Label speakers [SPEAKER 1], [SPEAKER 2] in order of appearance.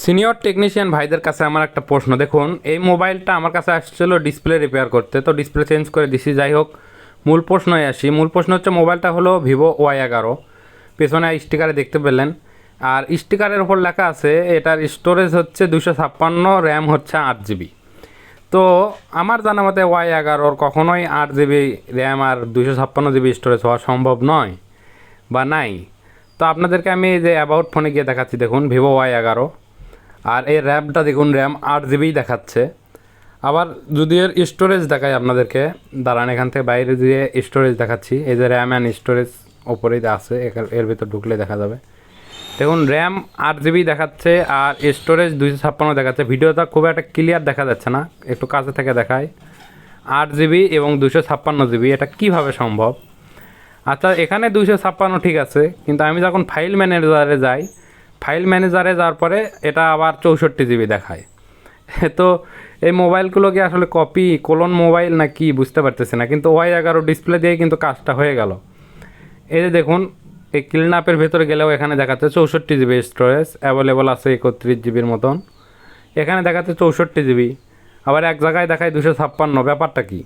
[SPEAKER 1] Senior technician ভাইদের কাছে আমার একটা প্রশ্ন। দেখুন, এই মোবাইলটা আমার কাছে আসছিল ডিসপ্লে রিপেয়ার করতে, তো ডিসপ্লে চেঞ্জ করে দিছি। যাই হোক, মূল প্রশ্নই আসি। মূল প্রশ্ন হচ্ছে মোবাইলটা হলো ভিভো Y11। পেছনে স্টিকারে দেখতে পেলেন, আর স্টিকারের ওপর লেখা আছে এটার স্টোরেজ হচ্ছে 256, র্যাম হচ্ছে 8 জিবি। তো আমার জানা মতে Y11 কখনোই 8 জিবি র্যাম আর 256 জিবি স্টোরেজ হওয়া সম্ভব নয় বা নাই। তো আপনাদেরকে আমি এই যে অ্যাবাউট ফোনে গিয়ে দেখাচ্ছি, দেখুন ভিভো Y11, আর এই র্যামটা দেখুন, র্যাম 8 জিবিই দেখাচ্ছে। আবার যদি এর স্টোরেজ দেখায় আপনাদেরকে, দাঁড়ান এখান থেকে বাইরে দিয়ে স্টোরেজ দেখাচ্ছি। এই যে র্যাম অ্যান্ড স্টোরেজ ওপরেই আছে, এর ভিতর ঢুকলে দেখা যাবে। দেখুন, র্যাম 8 জিবি দেখাচ্ছে আর স্টোরেজ 256 দেখাচ্ছে। ভিডিওটা খুব একটা ক্লিয়ার দেখা যাচ্ছে না, একটু কাছে থেকে দেখায়। 8 জিবি এবং 256 জিবি, এটা কিভাবে সম্ভব? আচ্ছা, এখানে 256 ঠিক আছে, কিন্তু আমি যখন ফাইল ম্যানেজারে যাই, ফাইল ম্যানেজারে যাওয়ার পরে এটা আবার 64 জিবি দেখায়। তো এই মোবাইলগুলো কি আসলে কপি কোলন মোবাইল না কি বুঝতে পারতেছি না, কিন্তু Y11 ডিসপ্লে দিয়ে কিন্তু কাজটা হয়ে গেল। এই যে দেখুন, এই ক্লিন আপের ভেতরে গেলেও এখানে দেখাচ্ছে 64 জিবি স্টোরেজ অ্যাভেলেবল আছে, 31 জিবির মতন। এখানে দেখাচ্ছে 64 জিবি, আবার এক জায়গায় দেখায় 256। ব্যাপারটা কি?